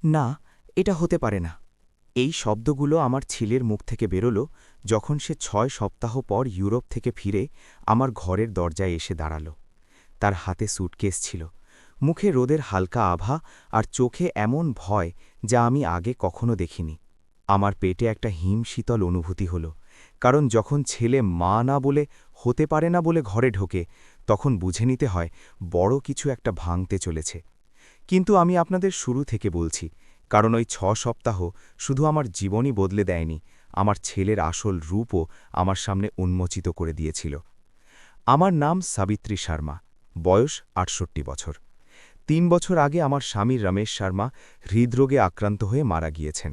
না, এটা হতে পারে না। এই শব্দগুলো আমার ছেলের মুখ থেকে বেরোল যখন সে ৬ সপ্তাহ পর ইউরোপ থেকে ফিরে আমার ঘরের দরজায় এসে দাঁড়াল। তার হাতে স্যুটকেস ছিল, মুখে রোদের হালকা আভা আর চোখে এমন ভয় যা আমি আগে কখনো দেখিনি। আমার পেটে একটা হিমশীতল অনুভূতি হল, কারণ যখন ছেলে মা না বলে হতে পারে না বলে ঘরে ঢোকে তখন বুঝে নিতে হয় বড় কিছু একটা ভাঙতে চলেছে। কিন্তু আমি আপনাদের শুরু থেকে বলছি, কারণ ওই ৬ সপ্তাহ শুধু আমার জীবনই বদলে দেয়নি, আমার ছেলের আসল রূপও আমার সামনে উন্মোচিত করে দিয়েছিল। আমার নাম সাবিত্রী শর্মা, বয়স ৬৮ বছর। ৩ বছর আগে আমার স্বামী রমেশ শর্মা হৃদরোগে আক্রান্ত হয়ে মারা গিয়েছেন।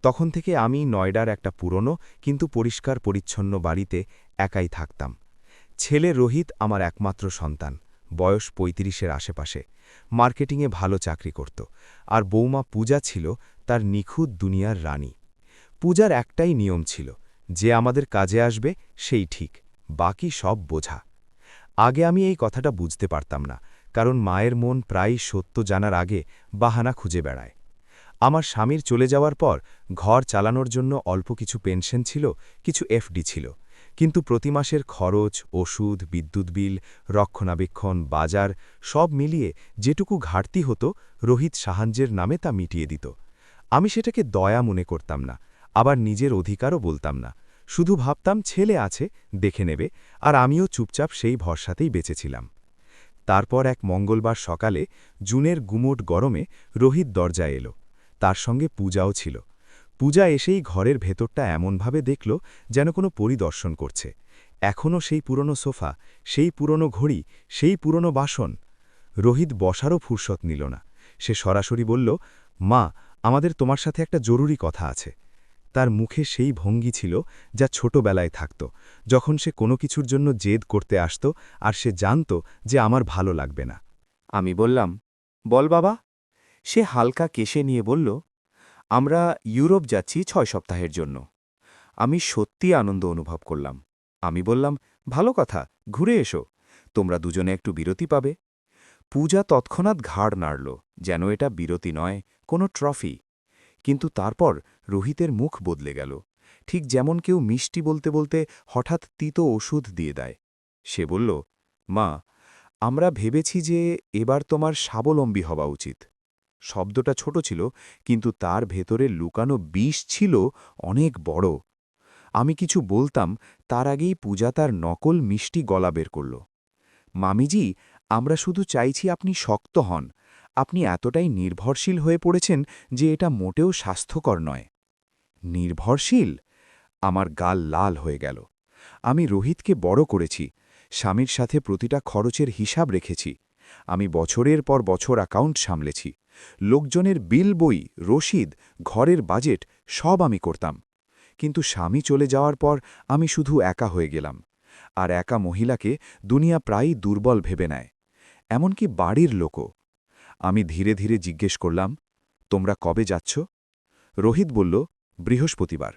তখন থেকে আমি নয়ডার একটা পুরনো কিন্তু পরিষ্কার পরিচ্ছন্ন বাড়িতে একাই থাকতাম। ছেলে রোহিত আমার একমাত্র সন্তান, বয়স ৩৫-এর আশেপাশে, মার্কেটিংয়ে ভালো চাকরি করত, আর বৌমা পূজা ছিল তার নিখুঁত দুনিয়ার রানী। পূজার একটাই নিয়ম ছিল, যে আমাদের কাজে আসবে সেই ঠিক, বাকি সব বোঝা। আগে আমি এই কথাটা বুঝতে পারতাম না, কারণ মায়ের মন প্রায়ই সত্য জানার আগে বাহানা খুঁজে বেড়ায়। আমার স্বামীর চলে যাওয়ার পর ঘর চালানোর জন্য অল্প কিছু পেনশন ছিল, কিছু এফডি ছিল, কিন্তু প্রতি মাসের খরচ, ওষুধ, বিদ্যুৎ বিল, রক্ষণাবেক্ষণ, বাজার সব মিলিয়ে যেটুকু ঘাটতি হতো রোহিত সাহায্যের নামে তা মিটিয়ে দিত। আমি সেটাকে দয়া মনে করতাম না, আবার নিজের অধিকারও বলতাম না, শুধু ভাবতাম ছেলে আছে, দেখে নেবে, আর আমিও চুপচাপ সেই ভরসাতেই বেঁচেছিলাম। তারপর এক মঙ্গলবার সকালে জুনের গুমোট গরমে রোহিত দরজায় এলো, তার সঙ্গে পূজাও ছিল। পূজা এসেই ঘরের ভেতরটা এমনভাবে দেখল যেন কোনো পরিদর্শন করছে। এখনও সেই পুরনো সোফা, সেই পুরনো ঘড়ি, সেই পুরনো বাসন। রোহিত বসারও ফুরসত নিল না, সে সরাসরি বলল, মা, আমাদের তোমার সাথে একটা জরুরি কথা আছে। তার মুখে সেই ভঙ্গি ছিল যা ছোটবেলায় থাকত, যখন সে কোনো কিছুর জন্য জেদ করতে আসত আর সে জানত যে আমার ভালো লাগবে না। আমি বললাম, বল বাবা। সে হালকা কেশে নিয়ে বলল, আমরা ইউরোপ যাচ্ছি ৬ সপ্তাহের জন্য। আমি সত্যি আনন্দ অনুভব করলাম। আমি বললাম, ভালো কথা, ঘুরে এসো, তোমরা দুজনে একটু বিরতি পাবে। পূজা তৎক্ষণাৎ ঘাড় নাড়ল, যেন এটা বিরতি নয়, কোনো ট্রফি। কিন্তু তারপর রোহিতের মুখ বদলে গেল, ঠিক যেমন কেউ মিষ্টি বলতে বলতে হঠাৎ তিতো ওষুধ দিয়ে দেয়। সে বলল, মা, আমরা ভেবেছি যে এবার তোমার স্বাবলম্বী হওয়া উচিত। শব্দটা ছোট ছিল, কিন্তু তার ভেতরে লুকানো বিষ ছিল অনেক বড়। আমি কিছু বলতাম তার আগেই পূজা তার নকল মিষ্টি গলা বের করল। মামিজি, আমরা শুধু চাইছি আপনি শক্ত হন। আপনি এতটাই নির্ভরশীল হয়ে পড়েছেন যে এটা মোটেও স্বাস্থ্যকর নয়। নির্ভরশীল? আমার গাল লাল হয়ে গেল। আমি রোহিতকে বড় করেছি, স্বামীর সাথে প্রতিটা খরচের হিসাব রেখেছি। আমি বছরের পর বছর অ্যাকাউন্ট সামলেছি, লোকজনের বিল, বই, রসিদ, ঘরের বাজেট সব আমি করতাম। কিন্তু স্বামী চলে যাওয়ার পর আমি শুধু একা হয়ে গেলাম। আর একা মহিলাকে দুনিয়া প্রায়ই দুর্বল ভেবে নেয়, এমনকি বাড়ির লোকও। আমি ধীরে ধীরে জিজ্ঞেস করলাম, তোমরা কবে যাচ্ছ? রোহিত বলল, বৃহস্পতিবার।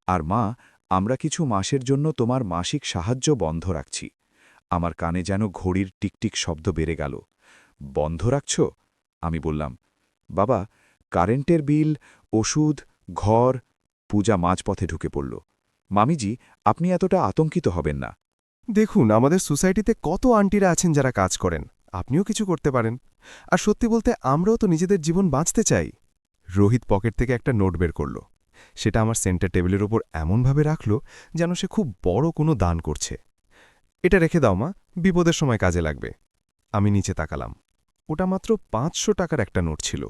আর মা, আমরা কিছু মাসের জন্য তোমার মাসিক সাহায্য বন্ধ রাখছি। আমার কানে যেন ঘড়ির টিকটিক শব্দ বেড়ে গেল। বন্ধ রাখছ? আমি বললাম, বাবা, কারেন্টের বিল, ওষুধ, ঘর। পূজা মাঝপথে ঢুকে পড়ল। মামিজি, আপনি এতটা আতঙ্কিত হবেন না। দেখুন, আমাদের সোসাইটিতে কত আন্টিরা আছেন যারা কাজ করেন, আপনিও কিছু করতে পারেন। আর সত্যি বলতে আমরাও তো নিজেদের জীবন বাঁচতে চাই। রোহিত পকেট থেকে একটা নোট বের করল, সেটা আমার সেন্টার টেবিলের ওপর এমনভাবে রাখল যেন সে খুব বড় কোনো দান করছে। এটা রেখে দাও মা, বিপদের সময় কাজে লাগবে। আমি নিচে তাকালাম, ওটা মাত্র ৫০০ টাকার একটা নোট ছিল।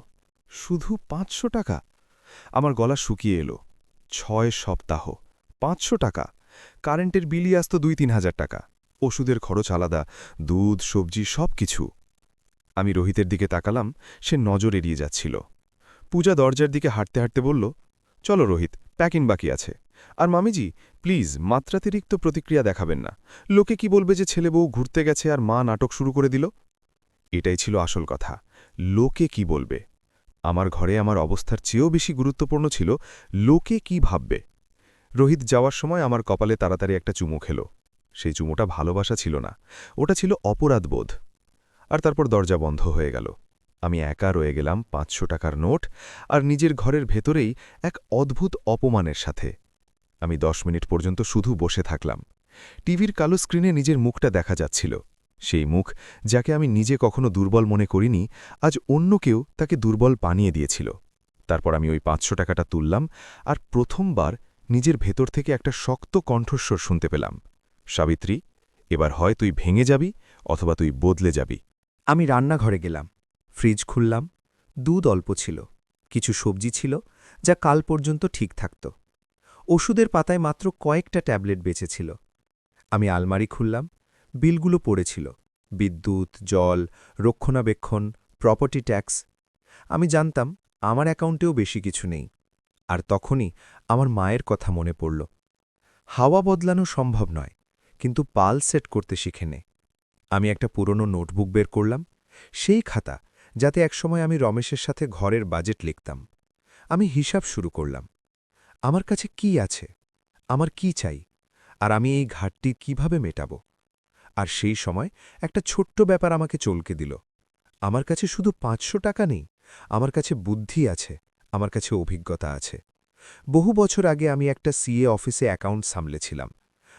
শুধু ৫০০ টাকা! আমার গলা শুকিয়ে এলো। ৬ সপ্তাহ, ৫০০ টাকা! কারেন্টের বিলই আসত ২-৩ হাজার টাকা, ওষুধের খরচ আলাদা, দুধ, সবজি সব কিছু। আমি রোহিতের দিকে তাকালাম, সে নজর এড়িয়ে যাচ্ছিল। পূজা দরজার দিকে হাঁটতে হাঁটতে বলল, চলো রোহিত, প্যাকিং বাকি আছে। আর মামিজি, প্লিজ মাত্রাতিরিক্ত প্রতিক্রিয়া দেখাবেন না। লোকে কি বলবে যে ছেলে বউ ঘুরতে গেছে আর মা নাটক শুরু করে দিল? এটাই ছিল আসল কথা, লোকে কি বলবে। আমার ঘরে আমার অবস্থার চেয়েও বেশি গুরুত্বপূর্ণ ছিল লোকে কি ভাববে। রোহিত যাওয়ার সময় আমার কপালে তাড়াতাড়ি একটা চুমু খেল। সেই চুমুটা ভালোবাসা ছিল না, ওটা ছিল অপরাধবোধ। আর তারপর দরজা বন্ধ হয়ে গেল। আমি একা রয়ে গেলাম ৫০০ টাকার নোট আর নিজের ঘরের ভেতরেই এক অদ্ভুত অপমানের সাথে। আমি ১০ মিনিট পর্যন্ত শুধু বসে থাকলাম। টিভির কালো স্ক্রিনে নিজের মুখটা দেখা যাচ্ছিল, সেই মুখ যাকে আমি নিজে কখনো দুর্বল মনে করিনি, আজ অন্য কেউ তাকে দুর্বল বানিয়ে দিয়েছিল। তারপর আমি ওই ৫০০ টাকাটা তুললাম আর প্রথমবার নিজের ভেতর থেকে একটা শক্ত কণ্ঠস্বর শুনতে পেলাম, সাবিত্রী, এবার হয় তুই ভেঙে যাবি অথবা তুই বদলে যাবি। আমি রান্নাঘরে গেলাম, ফ্রিজ খুললাম। দুধ অল্প ছিল, কিছু সবজি ছিল যা কাল পর্যন্ত ঠিক থাকত। ওষুধের পাতায় মাত্র কয়েকটা ট্যাবলেট বেঁচেছিল। আমি আলমারি খুললাম, বিলগুলো পড়েছিল, বিদ্যুৎ, জল, রক্ষণাবেক্ষণ, প্রপার্টি ট্যাক্স। আমি জানতাম আমার অ্যাকাউন্টেও বেশি কিছু নেই। আর তখনই আমার মায়ের কথা মনে পড়ল। হাওয়া বদলানো সম্ভব নয়, কিন্তু পাল সেট করতে শিখে নে। আমি একটা পুরনো নোটবুক বের করলাম, সেই খাতা যাতে একসময় আমি রমেশের সাথে ঘরের বাজেট লিখতাম। আমি হিসাব শুরু করলাম। আমার কাছে কি আছে, আমার কি চাই, আর আমি এই ঘাটতি কিভাবে মেটাব। আর সেই সময় একটা ছোট্ট ব্যাপার আমাকে চলকে দিল। আমার কাছে শুধু ৫০০ টাকা নেই, আমার কাছে বুদ্ধি আছে, আমার কাছে অভিজ্ঞতা আছে। বহু বছর আগে আমি একটা সিএ অফিসে অ্যাকাউন্ট সামলেছিলাম।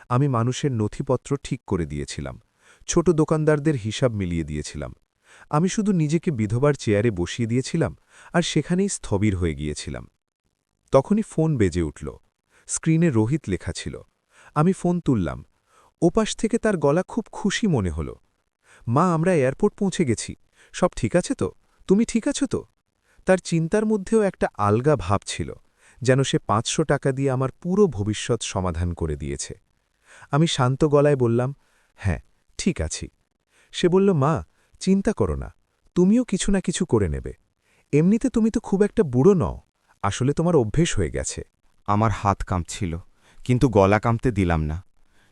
আমি মানুষের নথিপত্র ঠিক করে দিয়েছিলাম, ছোট দোকানদারদের হিসাব মিলিয়ে দিয়েছিলাম। আমি শুধু নিজেকে বিধবার চেয়ারে বসিয়ে দিয়েছিলাম আর সেখানেই স্থবির হয়ে গিয়েছিলাম। তখনই ফোন বেজে উঠল। স্ক্রিনে রোহিত লেখা ছিল। আমি ফোন তুললাম। ওপাশ থেকে তার গলা খুব খুশি মনে হল। মা, আমরা এয়ারপোর্ট পৌঁছে গেছি, সব ঠিক আছে তো? তুমি ঠিক আছো তো? তার চিন্তার মধ্যেও একটা আলগা ভাব ছিল, যেন সে ৫০০ টাকা দিয়ে আমার পুরো ভবিষ্যৎ সমাধান করে দিয়েছে। আমি শান্ত গলায় বললাম, হ্যাঁ, ঠিক আছি। সে বলল, মা, চিন্তা করো না, তুমিও কিছু না কিছু করে নেবে। এমনিতে তুমি তো খুব একটা বুড়ো নও, আসলে তোমার অভ্যেস হয়ে গেছে। আমার হাত কাঁপছিল, কিন্তু গলা কাঁপতে দিলাম না।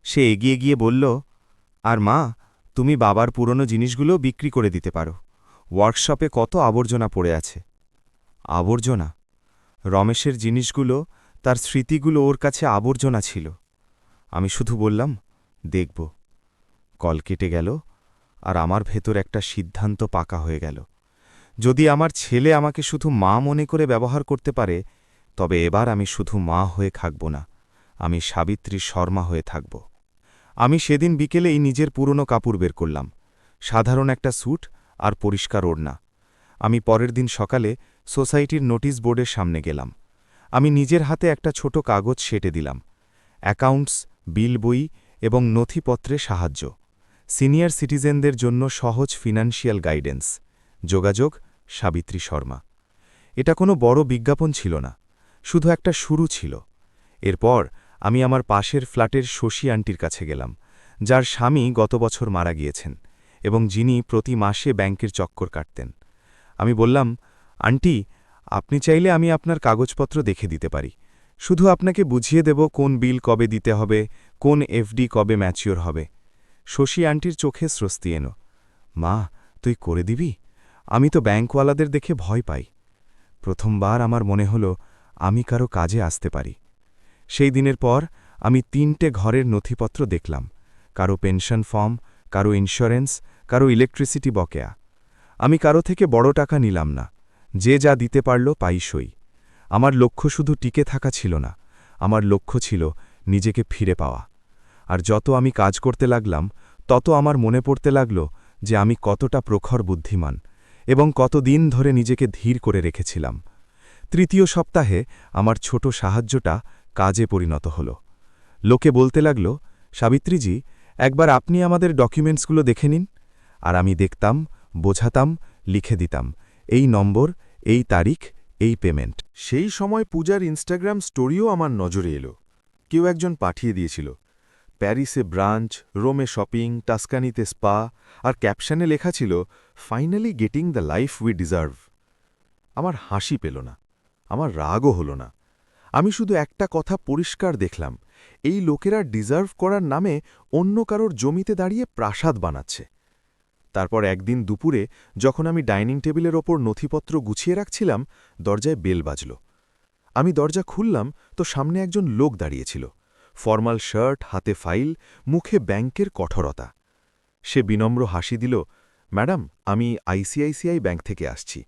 সে এগিয়ে গিয়ে বলল, আর মা, তুমি বাবার পুরনো জিনিসগুলো বিক্রি করে দিতে পারো। ওয়ার্কশপে কত আবর্জনা পড়ে আছে। আবর্জনা? রমেশের জিনিসগুলো, তার স্মৃতিগুলো ওর কাছে আবর্জনা ছিল। আমি শুধু বললাম, দেখব। কল কেটে গেল, আর আমার ভেতর একটা সিদ্ধান্ত পাকা হয়ে গেল। যদি আমার ছেলে আমাকে শুধু মা মনে করে ব্যবহার করতে পারে, তবে এবার আমি শুধু মা হয়ে থাকব না, আমি সাবিত্রী শর্মা হয়ে থাকব। আমি সেদিন বিকেলেই নিজের পুরনো কাপড় বের করলাম, সাধারণ একটা স্যুট আর পরিষ্কার ওড়না। আমি পরের দিন সকালে সোসাইটির নোটিশ বোর্ডের সামনে গেলাম। আমি নিজের হাতে একটা ছোট কাগজ সেটে দিলাম, অ্যাকাউন্টস, বিল বই এবং নথিপত্রে সাহায্য, সিনিয়র সিটিজেনদের জন্য সহজ ফিনান্সিয়াল গাইডেন্স, যোগাযোগ সাবিত্রী শর্মা। এটা কোনো বড় বিজ্ঞাপন ছিল না, শুধু একটা শুরু ছিল। এরপর আমি আমার পাশের ফ্ল্যাটের শশী আন্টির কাছে গেলাম, যার স্বামী গত বছর মারা গিয়েছেন এবং যিনি প্রতি মাসে ব্যাংকের চক্কর কাটতেন। আমি বললাম, আন্টি, আপনি চাইলে আমি আপনার কাগজপত্র দেখে দিতে পারি, শুধু আপনাকে বুঝিয়ে দেব কোন বিল কবে দিতে হবে, কোন এফডি কবে ম্যাচিওর হবে। শশী আন্টির চোখে স্বস্তি এনো। মা, তুই করে দিবি? আমি তো ব্যাংকওয়ালাদের দেখে ভয় পাই। প্রথমবার আমার মনে হল আমি কারো কাজে আসতে পারি। সেই দিনের পর আমি ৩টে ঘরের নথিপত্র দেখলাম, কারো পেনশন ফর্ম, কারো ইন্স্যুরেন্স, কারো ইলেকট্রিসিটি বকেয়া। আমি কারো থেকে বড় টাকা নিলাম না, যে যা দিতে পারল পাইসই। আমার লক্ষ্য শুধু টিকে থাকা ছিল না, আমার লক্ষ্য ছিল নিজেকে ফিরে পাওয়া। আর যত আমি কাজ করতে লাগলাম, তত আমার মনে পড়তে লাগল যে আমি কতটা প্রখর বুদ্ধিমান এবং কতদিন ধরে নিজেকে ধীর করে রেখেছিলাম। তৃতীয় সপ্তাহে আমার ছোট সাহায্যটা কাজে পরিণত হল। লোকে বলতে লাগল, সাবিত্রীজি, একবার আপনি আমাদের ডকুমেন্টসগুলো দেখে নিন। আর আমি দেখতাম, বোঝাতাম, লিখে দিতাম, এই নম্বর, এই তারিখ, এই পেমেন্ট। সেই সময় পূজার ইনস্টাগ্রাম স্টোরিও আমার নজরে এলো। কেউ একজন পাঠিয়ে দিয়েছিল, প্যারিসে ব্রাঞ্চ, রোমে শপিং, টাস্কানিতে স্পা, আর ক্যাপশনে লেখা ছিল, finally getting the life we deserve. আমার হাসি পেল না, আমার রাগও হল না। আমি শুধু একটা কথা পরিষ্কার দেখলাম, এই লোকেরা ডিজার্ভ করার নামে অন্য কারোর জমিতে দাঁড়িয়ে প্রাসাদ বানাচ্ছে। তারপর একদিন দুপুরে যখন আমি ডাইনিং টেবিলের ওপর নথিপত্র গুছিয়ে রাখছিলাম, দরজায় বেল বাজল। আমি দরজা খুললাম তো সামনে একজন লোক দাঁড়িয়েছিল, ফর্মাল শার্ট, হাতে ফাইল, মুখে ব্যাংকের কঠোরতা। সে বিনম্র হাসি দিল, ম্যাডাম, আমি আইসিআইসিআই ব্যাংক থেকে আসছি।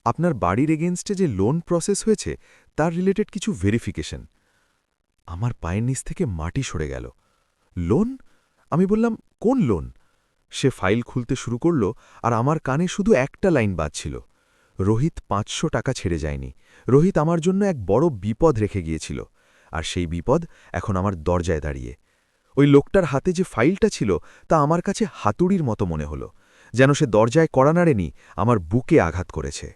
আপনার বাড়ির এগেনস্টে যে লোন প্রসেস হয়েছে তার রিলেটেড কিছু ভেরিফিকেশন। আমার পায়ের নিচ থেকে মাটি সরে গেল। লোন? আমি বললাম, কোন লোন? সে ফাইল খুলতে শুরু করল, আর আমার কানে শুধু একটা লাইন বাজছিল। রোহিত ৫০০ টাকা ছেড়ে যায়নি। রোহিত আমার জন্য এক বড় বিপদ রেখে গিয়েছিল, আর সেই বিপদ এখন আমার দরজায় দাঁড়িয়ে। ওই লোকটার হাতে যে ফাইলটা ছিল তা আমার কাছে হাতুড়ির মতো মনে হলো, যেন সে দরজায় কড়া নাড়েনি, আমার বুকে আঘাত করেছে।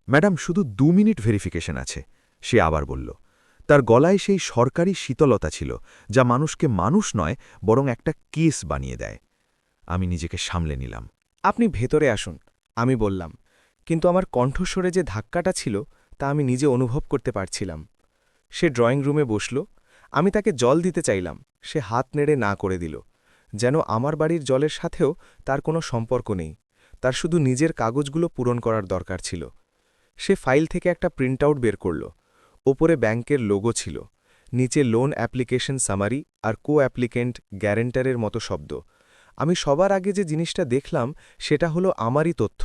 ম্যাডাম, শুধু ২ মিনিট ভেরিফিকেশন আছে, সে আবার বলল। তার গলায় সেই সরকারি শীতলতা ছিল, যা মানুষকে মানুষ নয় বরং একটা কেস বানিয়ে দেয়। আমি নিজেকে সামলে নিলাম। আপনি ভেতরে আসুন, আমি বললাম, কিন্তু আমার কণ্ঠস্বরে যে ধাক্কাটা ছিল তা আমি নিজে অনুভব করতে পারছিলাম। সে ড্রয়িং রুমে বসল। আমি তাকে জল দিতে চাইলাম, সে হাত নেড়ে না করে দিল, যেন আমার বাড়ির জলের সাথেও তার কোনো সম্পর্ক নেই, তার শুধু নিজের কাগজগুলো পূরণ করার দরকার ছিল। সে ফাইল থেকে একটা প্রিন্টআউট বের করল। ওপরে ব্যাংকের লোগো ছিল, নিচে লোন অ্যাপ্লিকেশন সামারি আর কো অ্যাপ্লিকেন্ট গ্যারেন্টারের মতো শব্দ। আমি সবার আগে যে জিনিসটা দেখলাম সেটা হলো আমারই তথ্য,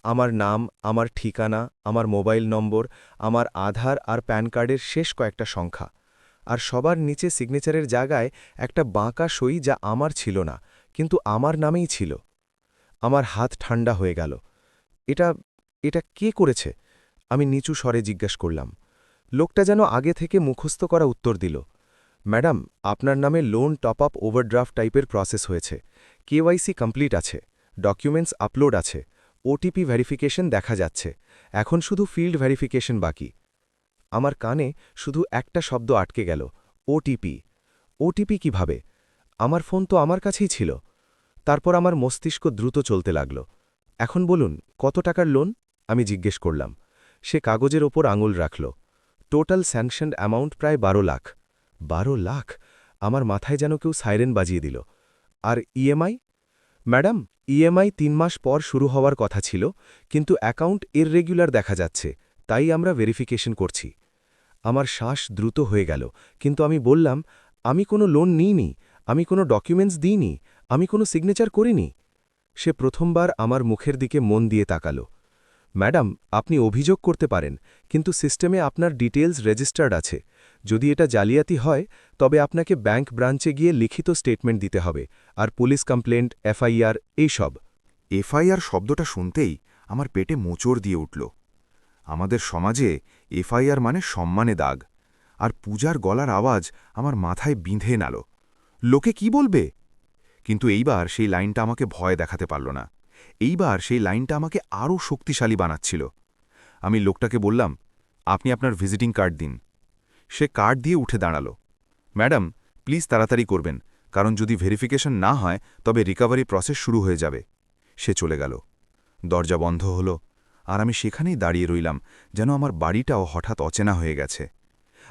আমার নাম, আমার ঠিকানা, আমার মোবাইল নম্বর, আমার আধার আর প্যান কার্ডের শেষ কয়েকটা সংখ্যা। আর সবার নিচে সিগনেচারের জায়গায় একটা বাঁকা সই, যা আমার ছিল না, কিন্তু আমার নামেই ছিল। আমার হাত ঠান্ডা হয়ে গেল। এটা এটা কে করেছে? আমি নিচু স্বরে জিজ্ঞাসা করলাম। লোকটা যেন আগে থেকে মুখস্থ করা উত্তর দিল। ম্যাডাম, আপনার নামে লোন টপ আপ ওভারড্রাফট টাইপের প্রসেস হয়েছে, কেওয়াইসি কমপ্লিট আছে, ডকুমেন্টস আপলোড আছে, ওটিপি ভেরিফিকেশন দেখা যাচ্ছে, এখন শুধু ফিল্ড ভেরিফিকেশন বাকি। আমার কানে শুধু একটা শব্দ আটকে গেল, ওটিপি। ওটিপি কিভাবে? আমার ফোন তো আমার কাছেই ছিল। তারপর আমার মস্তিষ্ক দ্রুত চলতে লাগল। এখন বলুন, কত টাকার লোন? আমি জিজ্ঞেস করলাম। সে কাগজের ওপর আঙুল রাখল। টোটাল স্যাংশনড অ্যামাউন্ট প্রায় ১২ লাখ। ১২ লাখ! আমার মাথায় যেন কেউ সাইরেন বাজিয়ে দিল। আর ইএমআই? ম্যাডাম, ইএমআই ৩ মাস পর শুরু হওয়ার কথা ছিল, কিন্তু অ্যাকাউন্ট ইররেগুলার দেখা যাচ্ছে, তাই আমরা ভেরিফিকেশন করছি। আমার শ্বাস দ্রুত হয়ে গেল, কিন্তু আমি বললাম, আমি কোনো লোন নিইনি, আমি কোনো ডকুমেন্টস দিইনি, আমি কোনো সিগনেচার করিনি। সে প্রথমবার আমার মুখের দিকে মন দিয়ে তাকাল। ম্যাডাম, আপনি অভিযোগ করতে পারেন, কিন্তু সিস্টেমে আপনার ডিটেলস রেজিস্টার্ড আছে। যদি এটা জালিয়াতি হয়, তবে আপনাকে ব্যাংক ব্রাঞ্চে গিয়ে লিখিত স্টেটমেন্ট দিতে হবে, আর পুলিশ কমপ্লেন্ট, এফআইআর, এইসব। এফআইআর শব্দটা শুনতেই আমার পেটে মোচড় দিয়ে উঠল। আমাদের সমাজে এফআইআর মানে সম্মানে দাগ, আর পূজার গলার আওয়াজ আমার মাথায় বিঁধে নাল। লোকে কি বলবে? কিন্তু এইবার সেই লাইনটা আমাকে ভয় দেখাতে পারল না। এইবার সেই লাইনটা আমাকে আরও শক্তিশালী বানাচ্ছিল। আমি লোকটাকে বললাম, আপনি আপনার ভিজিটিং কার্ড দিন। সে কার্ড দিয়ে উঠে দাঁড়াল। ম্যাডাম, প্লিজ তাড়াতাড়ি করবেন, কারণ যদি ভেরিফিকেশন না হয় তবে রিকভারি প্রসেস শুরু হয়ে যাবে। সে চলে গেল। দরজা বন্ধ হল, আর আমি সেখানেই দাঁড়িয়ে রইলাম, যেন আমার বাড়িটাও হঠাৎ অচেনা হয়ে গেছে।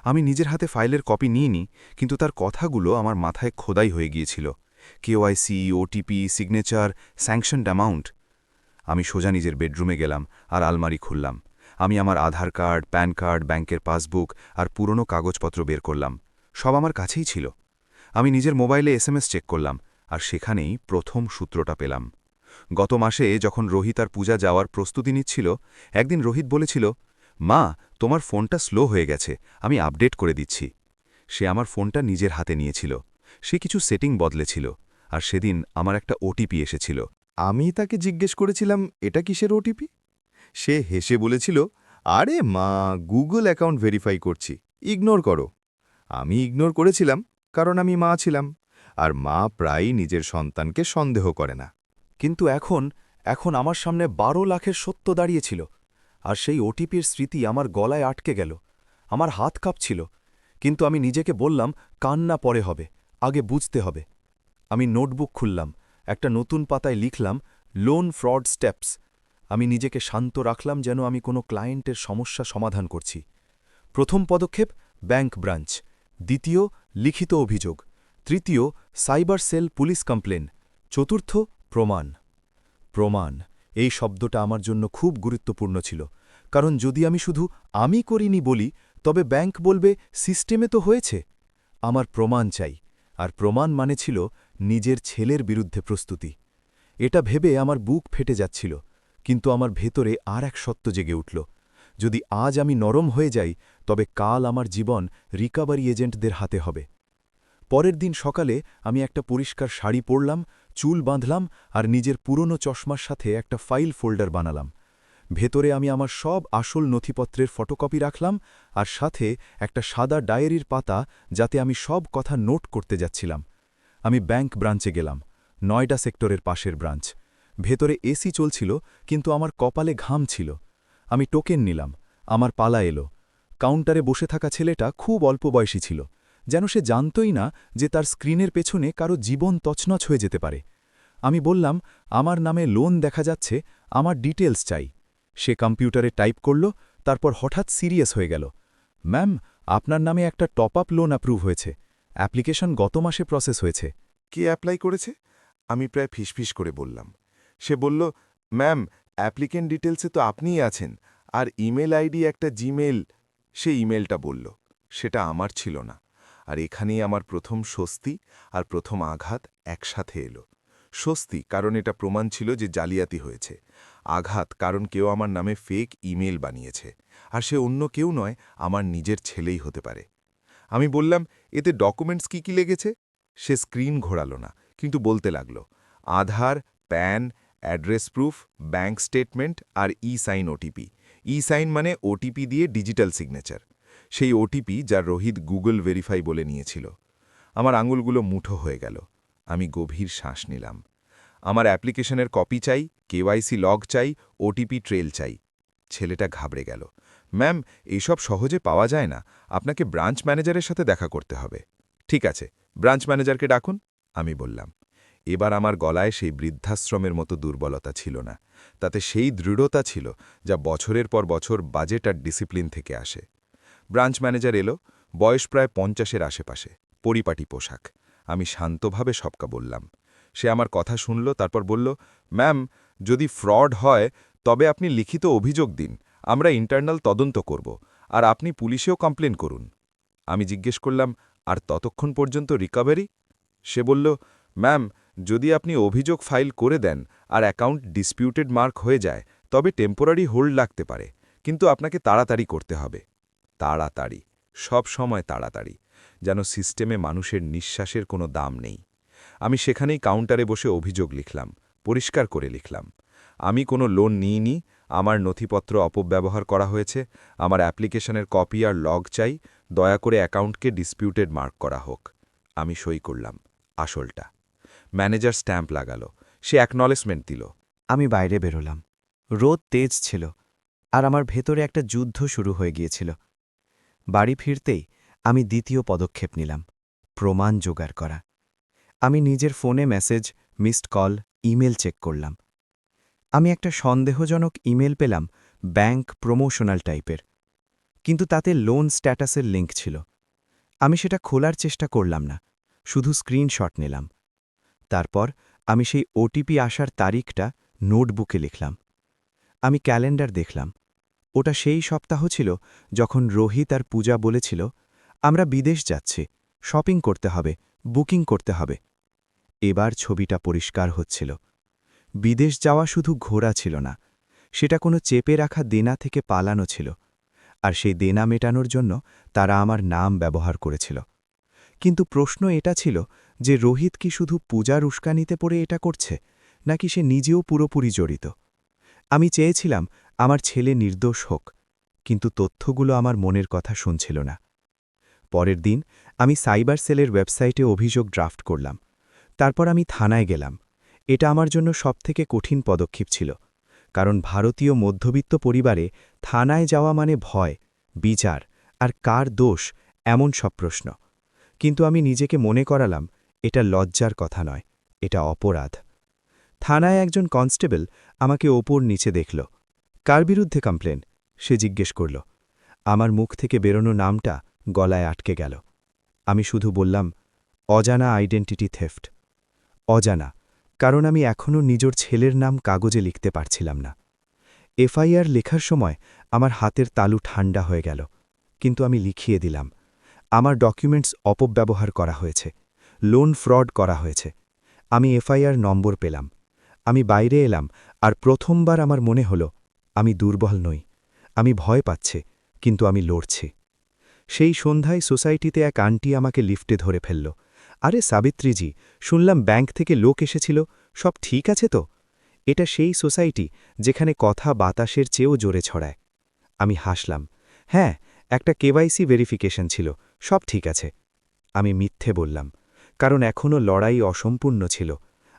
আমি নিজের হাতে ফাইলের কপি নিইনি, কিন্তু তার কথাগুলো আমার মাথায় খোদাই হয়ে গিয়েছিল। KYC, OTP, signature, sanctioned amount. আমি সোজা নিজের বেডরুমে গেলাম আর আলমারি খুললাম। আমি আমার আধার কার্ড, প্যান কার্ড, ব্যাংকের পাসবুক আর পুরনো কাগজপত্র বের করলাম। সব আমার কাছেই ছিল। আমি নিজের মোবাইলে এসএমএস চেক করলাম, আর সেখানেই প্রথম সূত্রটা পেলাম। গত মাসে যখন রোহিত আর পূজা যাওয়ার প্রস্তুতি নিচ্ছিল, একদিন রোহিত বলেছিল, মা, তোমার ফোনটা স্লো হয়ে গেছে, আমি আপডেট করে দিচ্ছি। সে আমার ফোনটা নিজের হাতে নিয়েছিল। সে কিছু সেটিং বদলেছিল, আর সেদিন আমার একটা ওটিপি এসেছিল। আমি তাকে জিজ্ঞেস করেছিলাম, এটা কিসের ওটিপি? সে হেসে বলেছিল, আরে মা, গুগল অ্যাকাউন্ট ভেরিফাই করছি, ইগনোর করো। আমি ইগনোর করেছিলাম, কারণ আমি মা ছিলাম, আর মা প্রায়ই নিজের সন্তানকে সন্দেহ করে না। কিন্তু এখন আমার সামনে ১২ লাখের সত্য দাঁড়িয়েছিল, আর সেই ওটিপির স্মৃতি আমার গলায় আটকে গেল। আমার হাত কাঁপছিল, কিন্তু আমি নিজেকে বললাম, কান্না পরে হবে, আগে বুঝতে হবে। আমি নোটবুক খুললাম, একটা নতুন পাতায় লিখলাম, লোন ফ্রড স্টেপস। আমি নিজেকে শান্ত রাখলাম, যেন আমি কোনো ক্লায়েন্টের সমস্যা সমাধান করছি। প্রথম পদক্ষেপ, ব্যাংক ব্রাঞ্চ। দ্বিতীয়, লিখিত অভিযোগ। তৃতীয়, সাইবার সেল পুলিশ কমপ্লেন। চতুর্থ, প্রমাণ। প্রমাণ, এই শব্দটা আমার জন্য খুব গুরুত্বপূর্ণ ছিল, কারণ যদি আমি শুধু আমি করিনি বলি, তবে ব্যাংক বলবে, সিস্টেমে তো হয়েছে। আমার প্রমাণ চাই, আর প্রমাণ মানে ছিল নিজের ছেলের বিরুদ্ধে প্রস্তুতি। এটা ভেবে আমার বুক ফেটে যাচ্ছিল, কিন্তু আমার ভেতরে আর এক সত্য জেগে উঠল। যদি আজ আমি নরম হয়ে যাই, তবে কাল আমার জীবন রিকাভারি এজেন্টদের হাতে হবে। পরের দিন সকালে আমি একটা পরিষ্কার শাড়ি পরলাম, চুল বাঁধলাম আর নিজের পুরনো চশমার সাথে একটা ফাইল ফোল্ডার বানালাম। ভেতরে আমি আমার সব আসল নথিপত্রের ফটোকপি রাখলাম আর সাথে একটা সাদা ডায়েরির পাতা, যাতে আমি সব কথা নোট করতে যাচ্ছিলাম। আমি ব্যাংক ব্রাঞ্চে গেলাম, ৯টা সেক্টরের পাশের ব্রাঞ্চ। ভেতরে এসি চলছিল, কিন্তু আমার কপালে ঘাম ছিল। আমি টোকেন নিলাম, আমার পালা এলো। কাউন্টারে বসে থাকা ছেলেটা খুব অল্প বয়সী ছিল, যেন সে জানতই না যে তার স্ক্রিনের পেছনে কারো জীবন তছনছ হয়ে যেতে পারে। আমি বললাম, আমার নামে লোন দেখা যাচ্ছে, আমার ডিটেলস চাই। সে কম্পিউটারে টাইপ করল, তারপর হঠাৎ সিরিয়াস হয়ে গেল। ম্যাম, আপনার নামে একটা টপ আপ লোন অ্যাপ্রুভ হয়েছে। অ্যাপ্লিকেশন গত মাসে প্রসেস হয়েছে। কে অ্যাপ্লাই করেছে? আমি প্রায় ফিসফিস করে বললাম। সে বলল, ম্যাম, অ্যাপ্লিকেন্ট ডিটেলসে তো আপনিই আছেন, আর ইমেল আইডি একটা জিমেল। সে ইমেলটা বলল, সেটা আমার ছিল না। আর এখানেই আমার প্রথম স্বস্তি আর প্রথম আঘাত একসাথে এলো। স্বস্তি, কারণ এটা প্রমাণ ছিল যে জালিয়াতি হয়েছে। আঘাত, কারণ কেউ আমার নামে ফেক ইমেল বানিয়েছে, আর সে অন্য কেউ নয়, আমার নিজের ছেলেই হতে পারে। আমি বললাম, এতে ডকুমেন্টস কি লেগেছে? সে স্ক্রিন ঘোরালো না, কিন্তু বলতে লাগল, Aadhaar, PAN, address proof, bank statement আর সাইন ওটিপি। সাইন মানে ওটিপি দিয়ে ডিজিটাল সিগনেচার। সেই ওটিপি যা রোহিত গুগল ভেরিফাই বলে নিয়েছিল। আমার আঙুলগুলো মুঠো হয়ে গেল। আমি গভীর শ্বাস নিলাম। আমার অ্যাপ্লিকেশনের কপি চাই, কেওয়াইসি লগ চাই, ওটিপি ট্রেল চাই। ছেলেটা ঘাবড়ে গেল। ম্যাম, এইসব সহজে পাওয়া যায় না, আপনাকে ব্রাঞ্চ ম্যানেজারের সাথে দেখা করতে হবে। ঠিক আছে, ব্রাঞ্চ ম্যানেজারকে ডাকুন, আমি বললাম। এবার আমার গলায় সেই বৃদ্ধাশ্রমের মতো দুর্বলতা ছিল না, তাতে সেই দৃঢ়তা ছিল যা বছরের পর বছর বাজেট আর ডিসিপ্লিন থেকে আসে। ব্রাঞ্চ ম্যানেজার এলো, বয়স প্রায় ৫০-এর আশেপাশে, পরিপাটি পোশাক। আমি শান্তভাবে সবকা বললাম। সে আমার কথা শুনল, তারপর বলল, ম্যাম, যদি ফ্রড হয় তবে আপনি লিখিত অভিযোগ দিন, আমরা ইন্টারনাল তদন্ত করব, আর আপনি পুলিশেও কমপ্লেন করুন। আমি জিজ্ঞেস করলাম, আর ততক্ষণ পর্যন্ত রিকভারি? সে বলল, ম্যাম, যদি আপনি অভিযোগ ফাইল করে দেন আর অ্যাকাউন্ট ডিসপিউটেড মার্ক হয়ে যায়, তবে টেম্পোরারি হোল্ড লাগতে পারে, কিন্তু আপনাকে তাড়াতাড়ি করতে হবে। তাড়াতাড়ি, সব সময় তাড়াতাড়ি, যেন সিস্টেমে মানুষের নিঃশ্বাসের কোনো দাম নেই। আমি সেখানেই কাউন্টারে বসে অভিযোগ লিখলাম, পরিষ্কার করে লিখলাম। আমি কোনো লোন নিইনি, আমার নথিপত্র অপব্যবহার করা হয়েছে, আমার অ্যাপ্লিকেশনের কপি আর লগ চাই, দয়া করে অ্যাকাউন্টকে ডিসপিউটেড মার্ক করা হোক। আমি সই করলাম, আসলটা। ম্যানেজার স্ট্যাম্প লাগালো, সে অ্যাকনলেজমেন্ট দিল। আমি বাইরে বেরোলাম। রোদ তেজ ছিল, আর আমার ভেতরে একটা যুদ্ধ শুরু হয়ে গিয়েছিল। বাড়ি ফিরতেই আমি দ্বিতীয় পদক্ষেপ নিলাম, প্রমাণ জোগাড় করা। আমি নিজের ফোনে message, missed call, email check করলাম। আমি একটা সন্দেহজনক ইমেল পেলাম, ব্যাংক প্রমোশনাল টাইপের, কিন্তু তাতে লোন স্ট্যাটাসের লিঙ্ক ছিল। আমি সেটা খোলার চেষ্টা করলাম না, শুধু স্ক্রিনশট নিলাম। তারপর আমি সেই ওটিপি আসার তারিখটা নোটবুকে লিখলাম। আমি ক্যালেন্ডার দেখলাম, ওটা সেই সপ্তাহ ছিল যখন রোহিত আর পূজা বলেছিল, আমরা বিদেশ যাচ্ছি, শপিং করতে হবে, বুকিং করতে হবে। এবার ছবিটা পরিষ্কার হচ্ছিল। বিদেশ যাওয়া শুধু ঘোরা ছিল না, সেটা কোনো চেপে রাখা দেনা থেকে পালানো ছিল, আর সেই দেনা মেটানোর জন্য তারা আমার নাম ব্যবহার করেছিল। কিন্তু প্রশ্ন এটা ছিল যে রোহিত কি শুধু পূজার উস্কানিতে পড়ে এটা করছে, নাকি সে নিজেও পুরোপুরি জড়িত। আমি চেয়েছিলাম আমার ছেলে নির্দোষ হোক, কিন্তু তথ্যগুলো আমার মনের কথা শুনছিল না। পরের দিন আমি সাইবার সেলের ওয়েবসাইটে অভিযোগ ড্রাফট করলাম। তারপর আমি থানায় গেলাম। এটা আমার জন্য সবথেকে কঠিন পদক্ষেপ ছিল, কারণ ভারতীয় মধ্যবিত্ত পরিবারে থানায় যাওয়া মানে ভয়, বিচার আর কার দোষ, এমন সব প্রশ্ন। কিন্তু আমি নিজেকে মনে করালাম, এটা লজ্জার কথা নয়, এটা অপরাধ। থানায় একজন কনস্টেবল আমাকে ওপর নিচে দেখল। কার বিরুদ্ধে কমপ্লেন, সে জিজ্ঞেস করল। আমার মুখ থেকে বেরোনো নামটা গলায় আটকে গেল। আমি শুধু বললাম, অজানা আইডেন্টিটি থেফট। অজানা, কারণ আমি এখনও নিজের ছেলের নাম কাগজে লিখতে পারছিলাম না। এফআইআর লেখার সময় আমার হাতের তালু ঠান্ডা হয়ে গেল, কিন্তু আমি লিখিয়ে দিলাম, আমার ডকুমেন্টস অপব্যবহার করা হয়েছে, লোন ফ্রড করা হয়েছে। আমি এফআইআর নম্বর পেলাম, আমি বাইরে এলাম আর প্রথমবার আমার মনে হল আমি দুর্বল নই, আমি ভয় পাচ্ছে, কিন্তু আমি লড়ছি। সেই সন্ধ্যায় সোসাইটিতে এক আন্টি আমাকে লিফটে ধরে ফেলল। আরে সাবিত্রীজি, শুনলাম ব্যাংক থেকে লোক এসেছিল, সব ঠিক আছে তো? এটা সেই সোসাইটি যেখানে কথা বাতাসের চেয়েও জোরে ছড়ায়। আমি হাসলাম। হ্যাঁ, একটা কেওয়াইসি ভেরিফিকেশন ছিল, সব ঠিক আছে। আমি মিথ্যে বললাম, কারণ এখনও লড়াই অসম্পূর্ণ ছিল,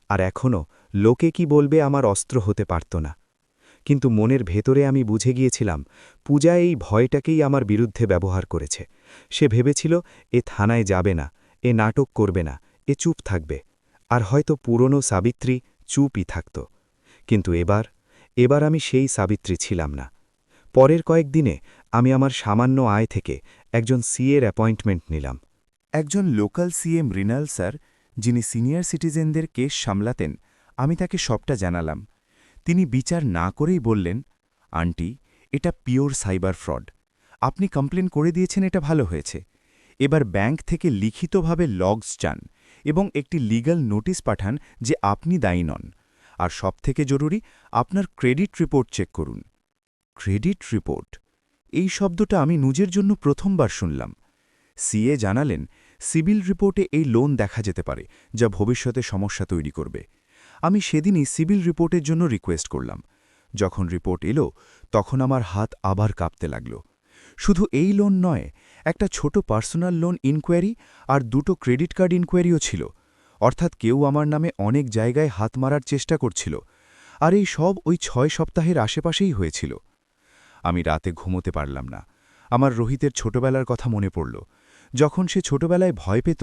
আর এখনও লোকে কি বলবে আমার অস্ত্র হতে পারত না। কিন্তু মনের ভেতরে আমি বুঝে গিয়েছিলাম পূজা এই ভয়টাকেই আমার বিরুদ্ধে ব্যবহার করেছে। সে ভেবেছিল এ থানায় যাবে না, এ নাটক করবে না, এ চুপ থাকবে, আর হয়তো পুরনো সাবিত্রী চুপই থাকত। কিন্তু এবার আমি সেই সাবিত্রী ছিলাম না। পরের কয়েকদিনে আমি আমার সামান্য আয় থেকে একজন সিএর অ্যাপয়েন্টমেন্ট নিলাম। একজন লোকাল সিএ মৃণাল স্যার, যিনি সিনিয়র সিটিজেনদের কেস সামলাতেন, আমি তাকে সবটা জানালাম। তিনি বিচার না করেই বললেন, আন্টি, এটা পিওর সাইবার ফ্রড। আপনি কমপ্লেন করে দিয়েছেন, এটা ভালো হয়েছে। এবার ব্যাংক থেকে লিখিতভাবে লগস চান এবং একটি লিগ্যাল নোটিশ পাঠান যে আপনি দায়ী নন। আর সবথেকে জরুরি, আপনার ক্রেডিট রিপোর্ট চেক করুন। ক্রেডিট রিপোর্ট, এই শব্দটা আমি নিজের জন্য প্রথমবার শুনলাম। সিএ জানালেন, সিবিল রিপোর্টে এই লোন দেখা যেতে পারে, যা ভবিষ্যতে সমস্যা তৈরি করবে। আমি সেদিনই সিবিল রিপোর্টের জন্য রিকোয়েস্ট করলাম। যখন রিপোর্ট এলো, তখন আমার হাত আবার কাঁপতে লাগল। শুধু এই লোন নয়, একটা ছোট পার্সোনাল লোন ইনকোয়ারি আর 2টো ক্রেডিট কার্ড ইনকোয়ারিও ছিল। অর্থাৎ কেউ আমার নামে অনেক জায়গায় হাত মারার চেষ্টা করছিল। আর এই সব ওই 6 সপ্তাহের আশেপাশেই হয়েছিল। আমি রাতে ঘুমোতে পারলাম না। আমার রোহিতের ছোটবেলার কথা মনে পড়ল। যখন সে ছোটবেলায় ভয় পেত,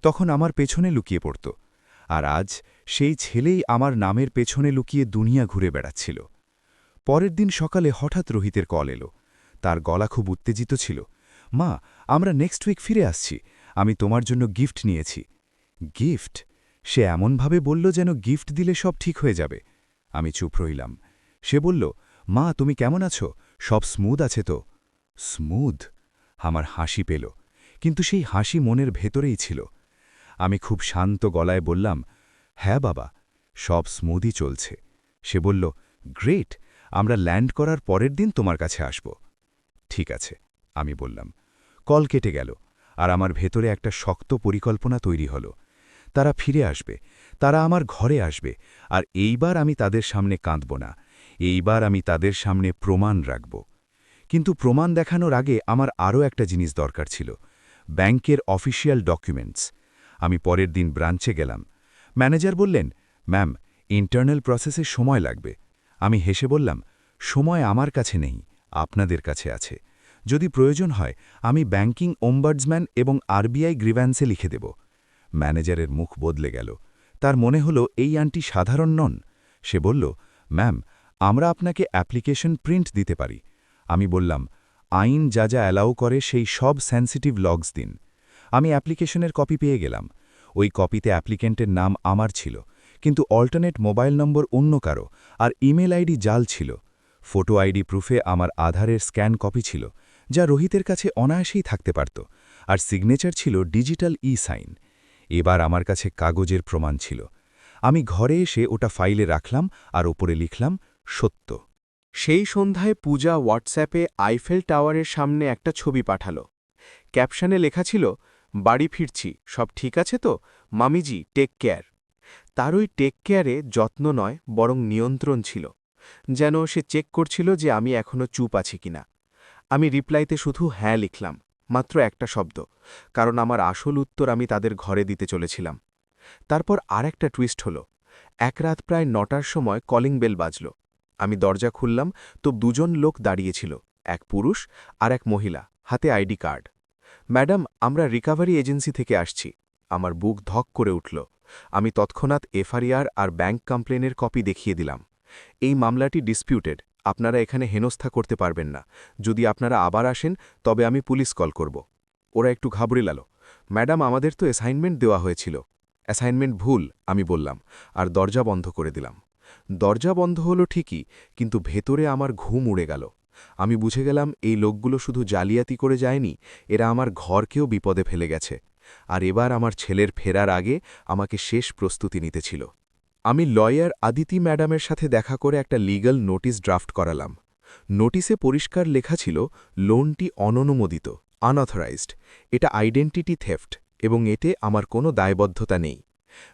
তখন আমার পেছনে লুকিয়ে পড়ত। আর আজ সেই ছেলেই আমার নামের পেছনে লুকিয়ে দুনিয়া ঘুরে বেড়াচ্ছিল। পরের দিন সকালে হঠাৎ রোহিতের কল এলো। তার গলা খুব উত্তেজিত ছিল। মা, আমরা নেক্সট উইক ফিরে আসছি, আমি তোমার জন্য গিফট নিয়েছি। গিফট? সে এমনভাবে বলল যেন গিফট দিলে সব ঠিক হয়ে যাবে। আমি চুপ রইলাম। সে বলল, মা, তুমি কেমন আছো? সব স্মুথ আছে তো? স্মুথ? আমার হাসি পেল, কিন্তু সেই হাসি মনের ভেতরেই ছিল। আমি খুব শান্ত গলায় বললাম, হ্যাঁ বাবা, সব স্মুথই চলছে। সে বলল, গ্রেট, আমরা ল্যান্ড করার পরের দিন তোমার কাছে আসব। ঠিক আছে, আমি বললাম। কল কেটে গেল, আর আমার ভেতরে একটা শক্ত পরিকল্পনা তৈরি হল। তারা ফিরে আসবে, তারা আমার ঘরে আসবে, আর এইবার আমি তাদের সামনে কাঁদব না। এইবার আমি তাদের সামনে প্রমাণ রাখব। কিন্তু প্রমাণ দেখানোর আগে আমার আরও একটা জিনিস দরকার ছিল, ব্যাংকের অফিসিয়াল ডকুমেন্টস। আমি পরের দিন ব্রাঞ্চে গেলাম। ম্যানেজার বললেন, ম্যাম, ইন্টারনাল প্রসেসে সময় লাগবে। আমি হেসে বললাম, সময় আমার কাছে নেই, আপনাদের কাছে আছে। যদি প্রয়োজন হয় আমি ব্যাংকিং ওম্বার্ডসম্যান এবং আরবিআই গ্রিভ্যান্সে লিখে দেব। ম্যানেজারের মুখ বদলে গেল। তার মনে হলো এই আন্টি সাধারণ নন। সে বলল, ম্যাম, আমরা আপনাকে অ্যাপ্লিকেশন প্রিন্ট দিতে পারি। আমি বললাম, আইন যা যা অ্যালাউ করে সেই সব সেন্সিটিভ লগস দিন। আমি অ্যাপ্লিকেশনের কপি পেয়ে গেলাম। ওই কপিতে অ্যাপ্লিকেন্টের নাম আমার ছিল, কিন্তু অল্টারনেট মোবাইল নম্বর অন্য কারো, আর ইমেল আইডি জাল ছিল। ফটো আইডি প্রুফে আমার আধারের স্ক্যান কপি ছিল, যা রোহিতের কাছে অনায়াসেই থাকতে পারত, আর সিগনেচার ছিল ডিজিটাল সাইন। এবার আমার কাছে কাগজের প্রমাণ ছিল। আমি ঘরে এসে ওটা ফাইলে রাখলাম আর ওপরে লিখলাম, সত্য। সেই সন্ধ্যায় পূজা হোয়াটসঅ্যাপে আইফেল টাওয়ারের সামনে একটা ছবি পাঠালো। ক্যাপশনে লেখা ছিল, বাড়ি ফিরছি, সব ঠিক আছে তো? মামিজি, টেক কেয়ার। তার ওই টেক কেয়ারে যত্ন নয়, বরং নিয়ন্ত্রণ ছিল। যেন সে চেক করছিল যে আমি এখনও চুপ আছি কিনা। আমি রিপ্লাইতে শুধু হ্যাঁ লিখলাম, মাত্র একটা শব্দ, কারণ আমার আসল উত্তর আমি তাদের ঘরে দিতে চলেছিলাম। তারপর আর একটা টুইস্ট হল। এক রাত প্রায় 9টার সময় কলিং বেল বাজল। আমি দরজা খুললাম তো 2জন লোক দাঁড়িয়েছিল, এক পুরুষ আর এক মহিলা, হাতে আইডি কার্ড। ম্যাডাম, আমরা রিকাভারি এজেন্সি থেকে আসছি। আমার বুক ধক করে উঠল। আমি তৎক্ষণাৎ এফআইআর আর ব্যাংক কমপ্লেনের কপি দেখিয়ে দিলাম। এই মামলাটি ডিসপিউটেড, আপনারা এখানে হেনস্থা করতে পারবেন না। যদি আপনারা আবার আসেন তবে আমি পুলিশ কল করব। ওরা একটু ঘাবড়ে গেল। ম্যাডাম, আমাদের তো অ্যাসাইনমেন্ট দেওয়া হয়েছিল। অ্যাসাইনমেন্ট ভুল, আমি বললাম, আর দরজা বন্ধ করে দিলাম। দরজা বন্ধ হলো ঠিকই, কিন্তু ভেতরে আমার ঘুম উড়ে গেল। আমি বুঝে গেলাম এই লোকগুলো শুধু জালিয়াতি করে যায়নি, এরা আমার ঘরকেও বিপদে ফেলে গেছে। আর এবার আমার ছেলের ফেরার আগে আমাকে শেষ প্রস্তুতি নিতে ছিল। আমি লয়ার আদিতি ম্যাডামের সাথে দেখা করে একটা লিগ্যাল নোটিশ ড্রাফট করালাম। নোটিশে পরিষ্কার লেখা ছিল লোনটি অননুমোদিত, আনঅথরাইজড, এটা আইডেন্টিটি থেফট এবং এতে আমার কোনো দায়বদ্ধতা নেই।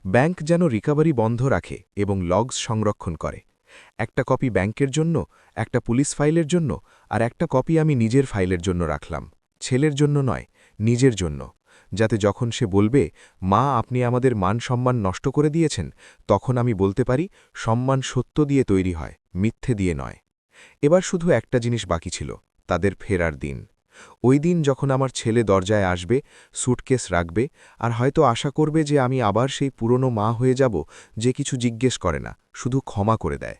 ব্যাংক যেন রিকভারি বন্ধ রাখে এবং লগস সংরক্ষণ করে। একটা কপি ব্যাংকের জন্য, একটা পুলিশ ফাইলের জন্য, আর একটা কপি আমি নিজের ফাইলের জন্য রাখলাম। ছেলের জন্য নয়, নিজের জন্য, যাতে যখন সে বলবে, মা আপনি আমাদের মান সম্মান নষ্ট করে দিয়েছেন, তখন আমি বলতে পারি সম্মান সত্য দিয়ে তৈরি হয়, মিথ্যে দিয়ে নয়। এবার শুধু একটা জিনিস বাকি ছিল, তাদের ফেরার দিন। ওই দিন যখন আমার ছেলে দরজায় আসবে, স্যুটকেস রাখবে, আর হয়তো আশা করবে যে আমি আবার সেই পুরনো মা হয়ে যাব, যে কিছু জিজ্ঞেস করে না, শুধু ক্ষমা করে দেয়।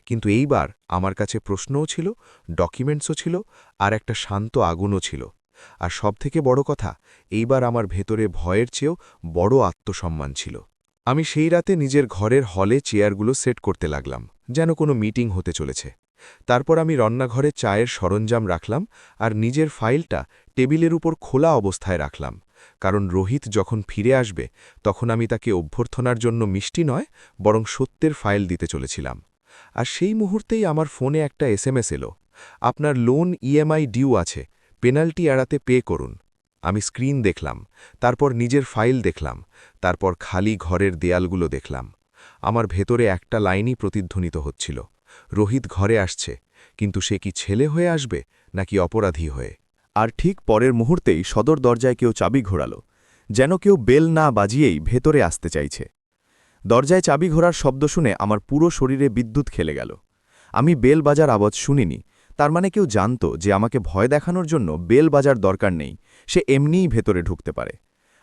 কিন্তু এইবার আমার কাছে প্রশ্নও ছিল, ডকুমেন্টসও ছিল, আর একটা শান্ত আগুনও ছিল। আর সবথেকে বড় কথা, এইবার আমার ভেতরে ভয়ের চেয়েও বড় আত্মসম্মান ছিল। আমি সেই রাতে নিজের ঘরের হলে চেয়ারগুলো সেট করতে লাগলাম, যেন কোনো মিটিং হতে চলেছে। তারপর আমি রান্নাঘরে চায়ের সরঞ্জাম রাখলাম আর নিজের ফাইলটা টেবিলের উপর খোলা অবস্থায় রাখলাম, কারণ রোহিত যখন ফিরে আসবে তখন আমি তাকে অভ্যর্থনার জন্য মিষ্টি নয়, বরং সত্যের ফাইল দিতে চলেছিলাম। আর সেই মুহূর্তেই আমার ফোনে একটা এসএমএস এলো, আপনার লোন ইএমআই ডিউ আছে, পেনাল্টি এড়াতে পে করুন। আমি স্ক্রিন দেখলাম, তারপর নিজের ফাইল দেখলাম, তারপর খালি ঘরের দেয়ালগুলো দেখলাম। আমার ভেতরে একটা লাইনই প্রতিধ্বনিত হচ্ছিল, রোহিত ঘরে আসছে, কিন্তু সে কি ছেলে হয়ে আসবে নাকি অপরাধী হয়ে? আর ঠিক পরের মুহূর্তেই সদর দরজায় কেউ চাবি ঘোরাল, যেন কেউ বেল না বাজিয়েই ভেতরে আসতে চাইছে। দরজায় চাবি ঘোরার শব্দ শুনে আমার পুরো শরীরে বিদ্যুৎ খেলে গেল। আমি বেল বাজার আওয়াজ শুনিনি, তার মানে কেউ জানত যে আমাকে ভয় দেখানোর জন্য বেল বাজার দরকার নেই, সে এমনিই ভেতরে ঢুকতে পারে।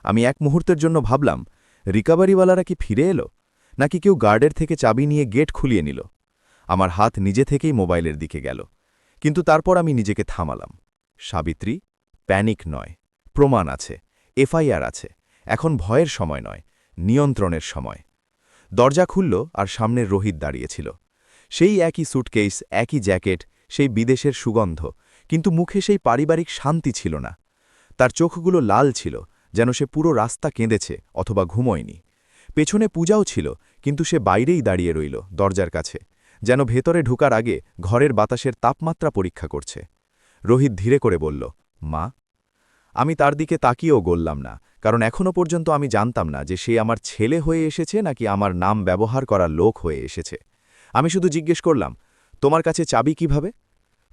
আমি এক মুহূর্তের জন্য ভাবলাম, রিকভারিওয়ালারা কি ফিরে এলো, নাকি কেউ গার্ডের থেকে চাবি নিয়ে গেট খুলিয়ে নিল। আমার হাত নিজে থেকেই মোবাইলের দিকে গেল, কিন্তু তারপর আমি নিজেকে থামালাম। সাবিত্রী, প্যানিক নয়, প্রমাণ আছে, এফআইআর আছে, এখন ভয়ের সময় নয়, নিয়ন্ত্রণের সময়। দরজা খুলল আর সামনের রোহিত দাঁড়িয়েছিল। সেই একই স্যুটকেস, একই জ্যাকেট, সেই বিদেশের সুগন্ধ, কিন্তু মুখে সেই পারিবারিক শান্তি ছিল না। তার চোখগুলো লাল ছিল, যেন সে পুরো রাস্তা কেঁদেছে অথবা ঘুমোয়নি। পেছনে পূজাও ছিল, কিন্তু সে বাইরেই দাঁড়িয়ে রইল দরজার কাছে, যেন ভেতরে ঢুকার আগে ঘরের বাতাসের তাপমাত্রা পরীক্ষা করছে। রোহিত ধীরে করে বলল, মা। আমি তার দিকে তাকিয়েও গললাম না, কারণ এখনও পর্যন্ত আমি জানতাম না যে সে আমার ছেলে হয়ে এসেছে নাকি আমার নাম ব্যবহার করা লোক হয়ে এসেছে। আমি শুধু জিজ্ঞেস করলাম, তোমার কাছে চাবি কিভাবে?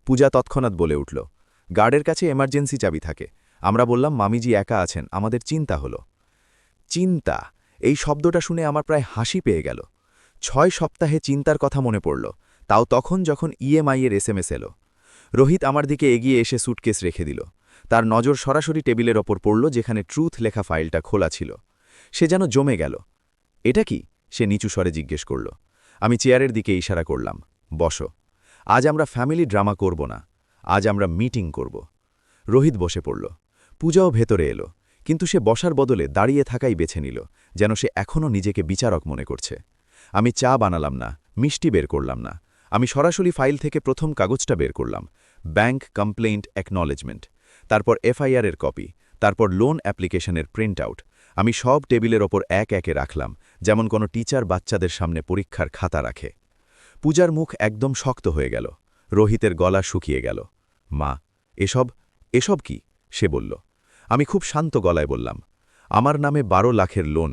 পূজা তৎক্ষণাৎ বলে উঠল, গার্ডের কাছে এমার্জেন্সি চাবি থাকে। আমরা বললাম, মামিজি একা আছেন, আমাদের চিন্তা হলো। চিন্তা, এই শব্দটা শুনে আমার প্রায় হাসি পেয়ে গেল। 6 সপ্তাহে চিন্তার কথা মনে পড়ল, তাও তখন যখন ইএমআইয়ের এসএমএস এলো। রোহিত আমার দিকে এগিয়ে এসে স্যুটকেস রেখে দিল। তার নজর সরাসরি টেবিলের ওপর পড়ল, যেখানে ট্রুথ লেখা ফাইলটা খোলা ছিল। সে যেন জমে গেল। এটা কি? সে নিচু স্বরে জিজ্ঞেস করল। আমি চেয়ারের দিকে ইশারা করলাম, বসো। আজ আমরা ফ্যামিলি ড্রামা করব না, আজ আমরা মিটিং করব। রোহিত বসে পড়ল। পূজাও ভেতরে এলো, কিন্তু সে বসার বদলে দাঁড়িয়ে থাকাই বেছে নিল, যেন সে এখনও নিজেকে বিচারক মনে করছে। আমি চা বানালাম না, মিষ্টি বের করলাম না। আমি সরাসরি ফাইল থেকে প্রথম কাগজটা বের করলাম, ব্যাংক কমপ্লেইন্ট অ্যাকনলেজমেন্ট, তারপর এফআইআরের কপি, তারপর লোন অ্যাপ্লিকেশনের প্রিন্ট আউট। আমি সব টেবিলের ওপর এক একে রাখলাম, যেমন কোনো টিচার বাচ্চাদের সামনে পরীক্ষার খাতা রাখে। পূজার মুখ একদম শক্ত হয়ে গেল, রোহিতের গলা শুকিয়ে গেল। মা, এসব কি? সে বলল। আমি খুব শান্ত গলায় বললাম, আমার নামে 12 লাখের লোন,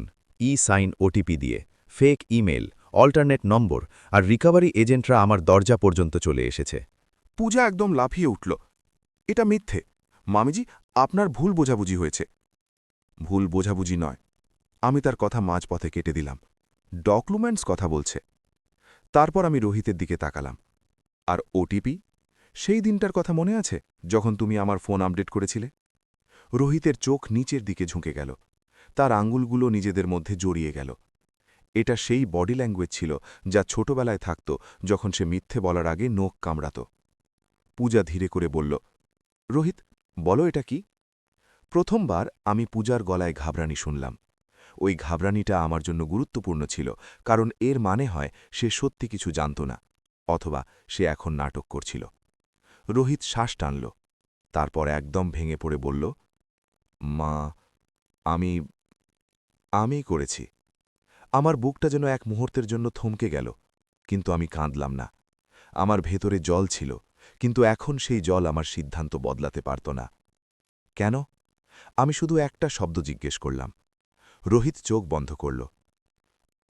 সাইন ওটিপি দিয়ে, ফেক ইমেল, অল্টারনেট নম্বর, আর রিকভারি এজেন্টরা আমার দরজা পর্যন্ত চলে এসেছে। পূজা একদম লাফিয়ে উঠল। এটা মিথ্যে। মামিজি, আপনার ভুল বোঝাবুঝি হয়েছে। ভুল বোঝাবুঝি নয়, আমি তার কথা মাঝপথে কেটে দিলাম। ডকুমেন্টস কথা বলছে। তারপর আমি রোহিতের দিকে তাকালাম। আর ওটিপি? সেই দিনটার কথা মনে আছে, যখন তুমি আমার ফোন আপডেট করেছিলে? রোহিতের চোখ নিচের দিকে ঝুঁকে গেল, তার আঙ্গুলগুলো নিজেদের মধ্যে জড়িয়ে গেল। এটা সেই বডি ল্যাঙ্গুয়েজ ছিল যা ছোটবেলায় থাকত যখন সে মিথ্যে বলার আগে নোখ কামড়াত। পূজা ধীরে করে বলল, রোহিত, বলো এটা কি? প্রথমবার আমি পূজার গলায় ঘাবড়ানি শুনলাম। ওই ঘাবড়ানিটা আমার জন্য গুরুত্বপূর্ণ ছিল, কারণ এর মানে হয় সে সত্যি কিছু জানত না, অথবা সে এখন নাটক করছিল। রোহিত শ্বাস টানল, তারপর একদম ভেঙে পড়ে বলল, মা, আমি করেছি। আমার বুকটা যেন এক মুহূর্তের জন্য থমকে গেল, কিন্তু আমি কাঁদলাম না। আমার ভেতরে জল ছিল, কিন্তু এখন সেই জল আমার সিদ্ধান্ত বদলাতে পারত না। কেন? আমি শুধু একটা শব্দ জিজ্ঞেস করলাম। রোহিত চোখ বন্ধ করল।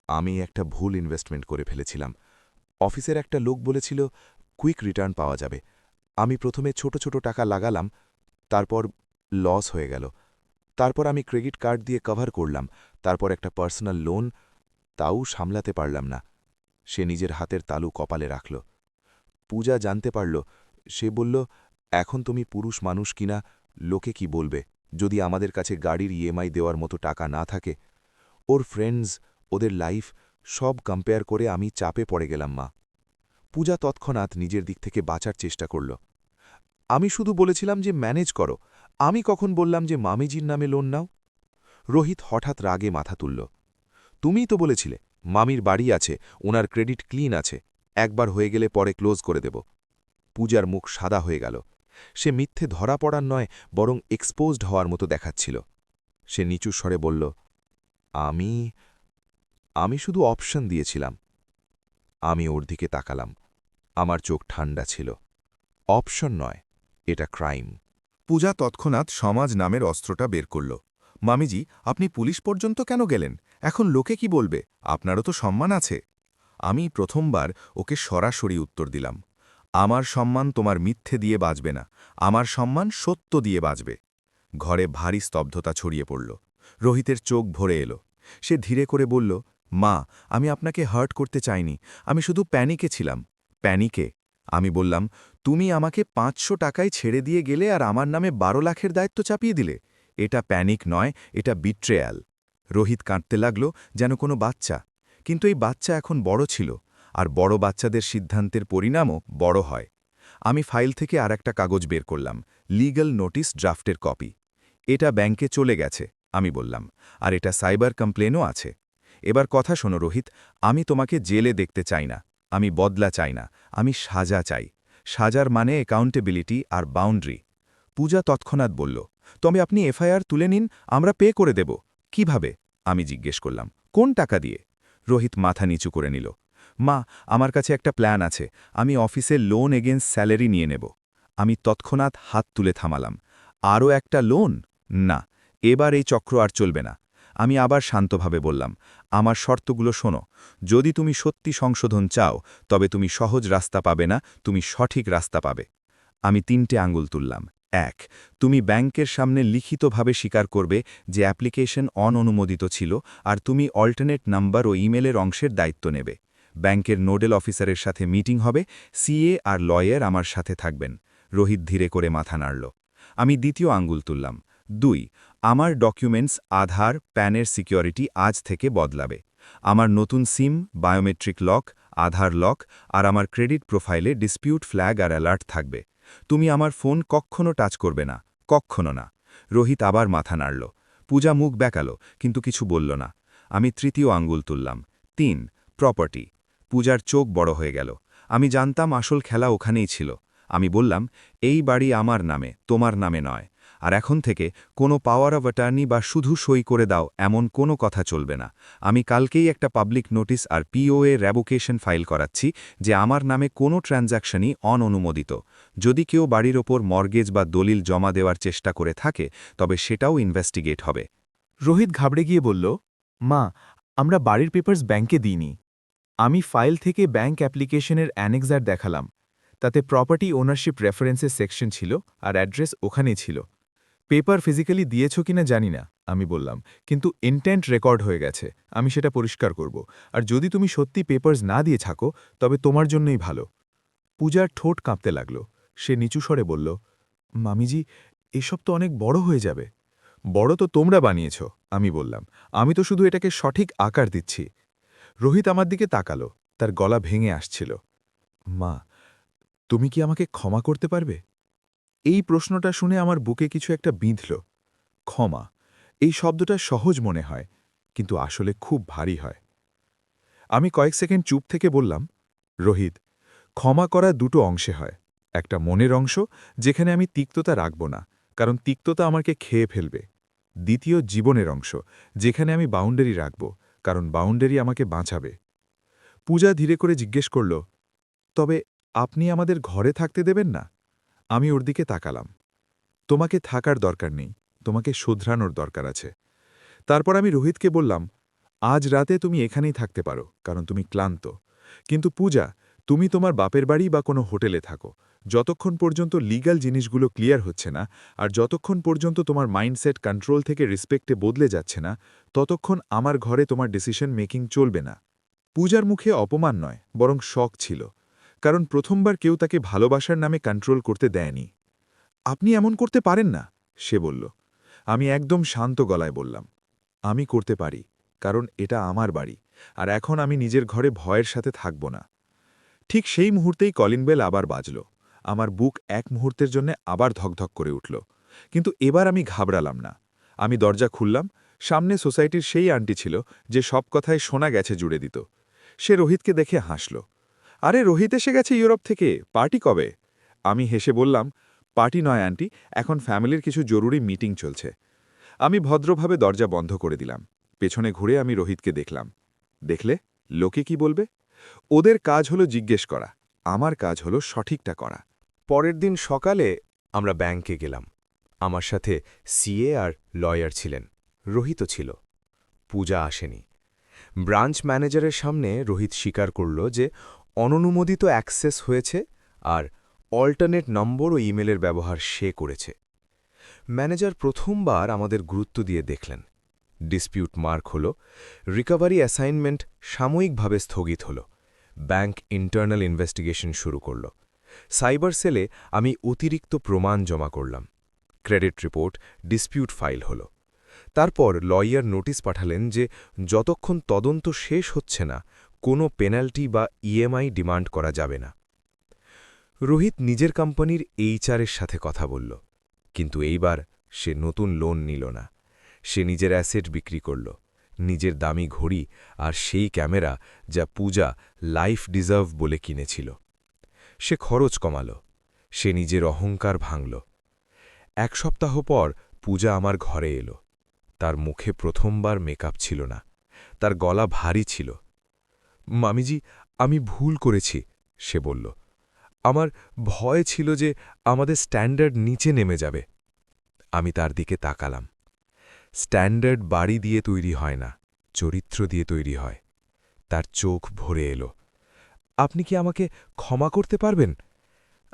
আমি একটা ভুল ইনভেস্টমেন্ট করে ফেলেছিলাম। অফিসের একটা লোক বলেছিল কুইক রিটার্ন পাওয়া যাবে। আমি প্রথমে ছোট ছোট টাকা লাগালাম, তারপর লস হয়ে গেল। তারপর আমি ক্রেডিট কার্ড দিয়ে কভার করলাম, তারপর একটা পার্সোনাল লোন, তাও সামলাতে পারলাম না। সে নিজের হাতের তালু কপালে রাখল। পূজা জানতে পারল। সে বলল, এখন তুমি পুরুষ মানুষ কিনা, লোকে কি বলবে যদি আমাদের কাছে গাড়ির ইএমআই দেওয়ার মতো টাকা না থাকে? ওর ফ্রেন্ডস, ওদের লাইফ, সব কম্পেয়ার করে আমি চাপে পড়ে গেলাম মা। পূজা তৎক্ষণাৎ নিজের দিক থেকে বাঁচার চেষ্টা করল। আমি শুধু বলেছিলাম যে ম্যানেজ করো। আমি কখন বললাম যে মামিজির নামে লোন নাও? রোহিত হঠাৎ রাগে মাথা তুলল। তুমিই তো বলেছিলে মামির বাড়ি আছে, ওনার ক্রেডিট ক্লিন আছে, একবার হয়ে গেলে পরে ক্লোজ করে দেব। পূজার মুখ সাদা হয়ে গেল। সে মিথ্যে ধরা পড়ার নয়, বরং এক্সপোজড হওয়ার মতো দেখাচ্ছিল। সে নিচু স্বরে বলল, আমি শুধু অপশন দিয়েছিলাম। আমি ওর দিকে তাকালাম। আমার চোখ ঠান্ডা ছিল। অপশন নয়, এটা ক্রাইম। পূজা তৎক্ষণাৎ সমাজ নামের অস্ত্রটা বের করল। মামিজি, আপনি পুলিশ পর্যন্ত কেন গেলেন? এখন লোকে কি বলবে? আপনারও তো সম্মান আছে। আমি প্রথমবার ওকে সরাসরি উত্তর দিলাম, আমার সম্মান তোমার মিথ্যে দিয়ে বাঁচবে না, আমার সম্মান সত্য দিয়ে বাঁচবে। ঘরে ভারী স্তব্ধতা ছড়িয়ে পড়ল। রোহিতের চোখ ভরে এলো। সে ধীরে করে বলল, মা, আমি আপনাকে হার্ট করতে চাইনি, আমি শুধু প্যানিকে ছিলাম। প্যানিকে? আমি বললাম, তুমি আমাকে 500 টাকায় ছেড়ে দিয়ে গেলে আর আমার নামে 12 লাখের দায়িত্ব চাপিয়ে দিলে। এটা প্যানিক নয়, এটা বিট্রেয়াল। রোহিত কাঁদতে লাগল যেন কোনো বাচ্চা। কিন্তু এই বাচ্চা এখন বড় ছিল, আর বড় বাচ্চাদের সিদ্ধান্তের পরিণামও বড় হয়। আমি ফাইল থেকে আর একটা কাগজ বের করলাম, লিগ্যাল নোটিশ ড্রাফটের কপি। এটা ব্যাংকে চলে গেছে, আমি বললাম, আর এটা সাইবার কমপ্লেনও আছে। এবার কথা শোনো রোহিত, আমি তোমাকে জেলে দেখতে চাই না, আমি বদলা চাই না, আমি সাজা চাই। সাজার মানে অ্যাকাউন্টেবিলিটি আর বাউন্ডারি। পূজা তৎক্ষণাৎ বলল, তবে আপনি এফআইআর তুলে নিন, আমরা পে করে দেব। কিভাবে? আমি জিজ্ঞেস করলাম, কোন টাকা দিয়ে? রোহিত মাথা নিচু করে নিল। মা, আমার কাছে একটা প্ল্যান আছে, আমি অফিসে লোন এগেন্স্ট স্যালারি নিয়ে নেব। আমি তৎক্ষণাৎ হাত তুলে থামালাম। আরও একটা লোন? না, এবার এই চক্র আর চলবে না। আমি আবার শান্তভাবে বললাম, আমার শর্তগুলো শোনো। যদি তুমি সত্যি সংশোধন চাও, তবে তুমি সহজ রাস্তা পাবে না, তুমি সঠিক রাস্তা পাবে। আমি 3টে আঙুল তুললাম। 1, তুমি ব্যাংকের সামনে লিখিতভাবে স্বীকার করবে যে অ্যাপ্লিকেশন অননুমোদিত ছিল, আর তুমি অল্টারনেট নাম্বার ও ইমেলের অংশের দায়িত্ব নেবে। ব্যাংকের নোডেল অফিসারের সাথে মিটিং হবে, সিএ আর লয়ার আমার সাথে থাকবেন। রোহিত ধীরে করে মাথা নাড়ল। আমি 2য় আঙ্গুল তুললাম। 2, আমার ডকুমেন্টস, আধার, প্যানের সিকিউরিটি আজ থেকে বদলাবে। আমার নতুন সিম, বায়োমেট্রিক লক, আধার লক, আর আমার ক্রেডিট প্রোফাইলে ডিসপিউট ফ্ল্যাগ আর অ্যালার্ট থাকবে। তুমি আমার ফোন কক্ষনো টাচ করবে না, কক্ষনো না। রোহিত আবার মাথা নাড়ল। পূজা মুখ বেঁকাল, কিন্তু কিছু বলল না। আমি 3য় আঙ্গুল তুললাম। 3, প্রপার্টি। পূজার চোখ বড় হয়ে গেল। আমি জানতাম আসল খেলা ওখানেই ছিল। আমি বললাম, এই বাড়ি আমার নামে, তোমার নামে নয়। আর এখন থেকে কোনো পাওয়ার অব অ্যাটর্নি বা শুধু সই করে দাও এমন কোনো কথা চলবে না। আমি কালকেই একটা পাবলিক নোটিশ আর পিওএ রেভোকেশন ফাইল করাচ্ছি যে আমার নামে কোনো ট্রানজ্যাকশনই অননুমোদিত। যদি কেউ বাড়ির ওপর মর্গেজ বা দলিল জমা দেওয়ার চেষ্টা করে থাকে, তবে সেটাও ইনভেস্টিগেট হবে। রোহিত ঘাবড়ে গিয়ে বলল, মা, আমরা বাড়ির পেপার্স ব্যাংকে দিইনি। আমি ফাইল থেকে ব্যাংক অ্যাপ্লিকেশনের অ্যানেক্সার দেখালাম। তাতে প্রপার্টি ওনারশিপ রেফারেন্সের সেকশন ছিল, আর অ্যাড্রেস ওখানেই ছিল। পেপার ফিজিক্যালি দিয়েছ কিনা জানি না, আমি বললাম, কিন্তু ইন্টেন্ট রেকর্ড হয়ে গেছে, আমি সেটা পরিষ্কার করব। আর যদি তুমি সত্যি পেপার্স না দিয়ে থাকো, তবে তোমার জন্যই ভালো। পূজার ঠোঁট কাঁপতে লাগল। সে নিচু স্বরে বলল, মামিজি, এসব তো অনেক বড় হয়ে যাবে। বড় তো তোমরা বানিয়েছ, আমি বললাম, আমি তো শুধু এটাকে সঠিক আকার দিচ্ছি। রোহিত আমার দিকে তাকালো, তার গলা ভেঙে আসছিল। মা, তুমি কি আমাকে ক্ষমা করতে পারবে? এই প্রশ্নটা শুনে আমার বুকে কিছু একটা বিঁধল। ক্ষমা, এই শব্দটা সহজ মনে হয়, কিন্তু আসলে খুব ভারী হয়। আমি কয়েক সেকেন্ড চুপ থেকে বললাম, রোহিত, ক্ষমা করা 2টো অংশে হয়। একটা মনের অংশ, যেখানে আমি তিক্ততা রাখব না, কারণ তিক্ততা আমাকে খেয়ে ফেলবে। দ্বিতীয় জীবনের অংশ, যেখানে আমি বাউন্ডারি রাখব, কারণ বাউন্ডারি আমাকে বাঁচাবে। পূজা ধীরে করে জিজ্ঞেস করল, তবে আপনি আমাদের ঘরে থাকতে দেবেন না? আমি ওর দিকে তাকালাম। তোমাকে থাকার দরকার নেই, তোমাকে শুধরানোর দরকার আছে। তারপর আমি রোহিতকে বললাম, আজ রাতে তুমি এখানেই থাকতে পারো, কারণ তুমি ক্লান্ত। কিন্তু পূজা, তুমি তোমার বাপের বাড়ি বা কোনো হোটেলে থাকো, যতক্ষণ পর্যন্ত লিগ্যাল জিনিসগুলো ক্লিয়ার হচ্ছে না, আর যতক্ষণ পর্যন্ত তোমার মাইন্ডসেট কন্ট্রোল থেকে রেসপেক্টে বদলে যাচ্ছে না, ততক্ষণ আমার ঘরে তোমার ডিসিশন মেকিং চলবে না। পূজার মুখে অপমান নয়, বরং শক ছিল, কারণ প্রথমবার কেউ তাকে ভালোবাসার নামে কন্ট্রোল করতে দেয়নি। আপনি এমন করতে পারেন না, সে বলল। আমি একদম শান্ত গলায় বললাম, আমি করতে পারি, কারণ এটা আমার বাড়ি, আর এখন আমি নিজের ঘরে ভয়ের সাথে থাকব না। ঠিক সেই মুহূর্তেই কলিং বেল আবার বাজল। আমার বুক এক মুহূর্তের জন্য আবার ধকধক করে উঠল, কিন্তু এবার আমি ঘাবড়ালাম না। আমি দরজা খুললাম। সামনে সোসাইটির সেই আন্টি ছিল যে সব কথায় শোনা গেছে জুড়ে দিত। সে রোহিতকে দেখে হাসল। আরে, রোহিত এসে গেছে ইউরোপ থেকে, পার্টি কবে? আমি হেসে বললাম, পার্টি নয় আন্টি, এখন ফ্যামিলির কিছু জরুরি মিটিং চলছে। আমি ভদ্রভাবে দরজা বন্ধ করে দিলাম। পেছনে ঘুরে আমি রোহিতকে দেখলাম। দেখলে, লোকে কি বলবে? ওদের কাজ হলো জিজ্ঞেস করা, আমার কাজ হলো সঠিকটা করা। পরের দিন সকালে আমরা ব্যাংকে গেলাম। আমার সাথে সিএ আর লয়ার ছিলেন, রোহিতও ছিল। পূজা আসেনি। ব্রাঞ্চ ম্যানেজারের সামনে রোহিত স্বীকার করল যে অননুমোদিত অ্যাক্সেস হয়েছে আর অল্টারনেট নম্বর ও ইমেলের ব্যবহার সে করেছে। ম্যানেজার প্রথমবার আমাদের গুরুত্ব দিয়ে দেখলেন। ডিসপিউট মার্ক হল, রিকভারি অ্যাসাইনমেন্ট সাময়িকভাবে স্থগিত হল, ব্যাংক ইন্টারনাল ইনভেস্টিগেশন শুরু করল। সাইবার সেলে আমি অতিরিক্ত প্রমাণ জমা করলাম। ক্রেডিট রিপোর্ট, ডিসপিউট ফাইল হল। তারপর লয়ার নোটিশ পাঠালেন যে যতক্ষণ তদন্ত শেষ হচ্ছে না, কোনো পেনাল্টি বা ইএমআই ডিমান্ড করা যাবে না। রোহিত নিজের কোম্পানির এইচআরের সাথে কথা বলল, কিন্তু এইবার সে নতুন লোন নিল না। সে নিজের অ্যাসেট বিক্রি করল, নিজের দামি ঘড়ি আর সেই ক্যামেরা যা পূজা লাইফ ডিজার্ভ বলে কিনেছিল। সে খরচ কমাল, সে নিজের অহংকার ভাঙল। 1 সপ্তাহ পর পূজা আমার ঘরে এলো। তার মুখে প্রথমবার মেকআপ ছিল না, তার গলা ভারী ছিল। মামিজি, আমি ভুল করেছি, সে বলল। আমার ভয় ছিল যে আমাদের স্ট্যান্ডার্ড নিচে নেমে যাবে। আমি তার দিকে তাকালাম। স্ট্যান্ডার্ড বাড়ি দিয়ে তৈরি হয় না, চরিত্র দিয়ে তৈরি হয়। তার চোখ ভরে এলো। আপনি কি আমাকে ক্ষমা করতে পারবেন?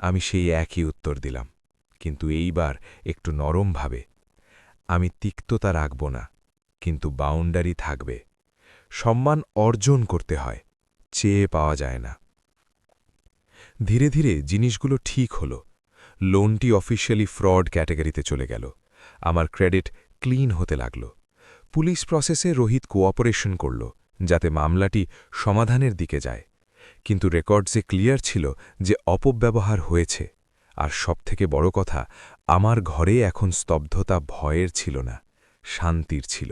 আমি সেই একই উত্তর দিলাম, কিন্তু এইবার একটু নরমভাবে। আমি তিক্ততা রাখব না, কিন্তু বাউন্ডারি থাকবে। সম্মান অর্জন করতে হয়, চেয়ে পাওয়া যায় না। ধীরে ধীরে জিনিসগুলো ঠিক হল। লোনটি অফিসিয়ালি ফ্রড ক্যাটাগরিতে চলে গেল। আমার ক্রেডিট ক্লিন হতে লাগল। পুলিশ প্রসেসে রোহিত কোঅপারেশন করল, যাতে মামলাটি সমাধানের দিকে যায়। কিন্তু রেকর্ডসে ক্লিয়ার ছিল যে অপব্যবহার হয়েছে। আর সবথেকে বড় কথা, আমার ঘরে এখন স্তব্ধতা ভয়ের ছিল না, শান্তির ছিল।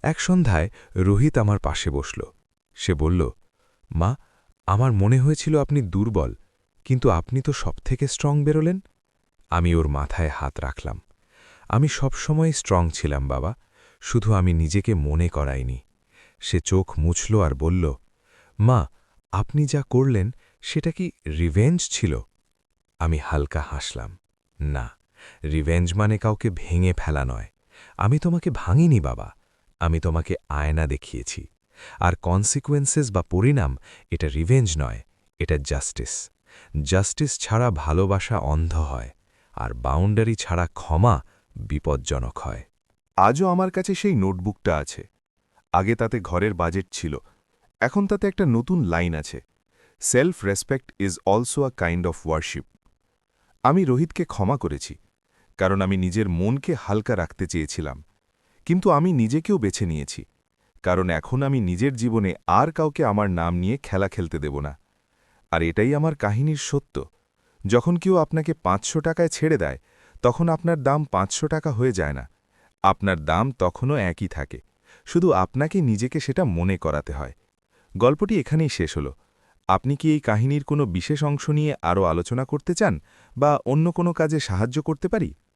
এক সন্ধ্যায় রোহিত আমার পাশে বসল। সে বলল, মা, আমার মনে হয়েছিল আপনি দুর্বল, কিন্তু আপনি তো সবথেকে স্ট্রং বেরোলেন। আমি ওর মাথায় হাত রাখলাম। আমি সবসময় স্ট্রং ছিলাম বাবা, শুধু আমি নিজেকে মনে করাইনি। সে চোখ মুছল আর বলল, মা, আপনি যা করলেন সেটা কি রিভেঞ্জ ছিল? আমি হালকা হাসলাম। না, রিভেঞ্জ মানে কাউকে ভেঙে ফেলা নয়। আমি তোমাকে ভাঙিনি বাবা, আমি তোমাকে আয়না দেখিয়েছি। আর কনসিকুয়েন্সেস বা পরিণাম, এটা রিভেঞ্জ নয়, এটা জাস্টিস। জাস্টিস ছাড়া ভালোবাসা অন্ধ হয়, আর বাউন্ডারি ছাড়া ক্ষমা বিপজ্জনক হয়। আজও আমার কাছে সেই নোটবুকটা আছে। আগে তাতে ঘরের বাজেট ছিল, এখন তাতে একটা নতুন লাইন আছে, self respect is also a kind of worship. আমি রোহিতকে ক্ষমা করেছি, কারণ আমি নিজের মনকে হালকা রাখতে চেয়েছিলাম। কিন্তু আমি নিজেকেও বেছে নিয়েছি, কারণ এখন আমি নিজের জীবনে আর কাউকে আমার নাম নিয়ে খেলা খেলতে দেব না। আর এটাই আমার কাহিনীর সত্য। যখন কেউ আপনাকে 500 টাকায় ছেড়ে দেয়, তখন আপনার দাম 500 টাকা হয়ে যায় না, আপনার দাম তখনও একই থাকে, শুধু আপনাকে নিজেকে সেটা মনে করাতে হয়। গল্পটি এখানেই শেষ হল। আপনি কি এই কাহিনীর কোনো বিশেষ অংশ নিয়ে আরও আলোচনা করতে চান, বা অন্য কোনো কাজে সাহায্য করতে পারি?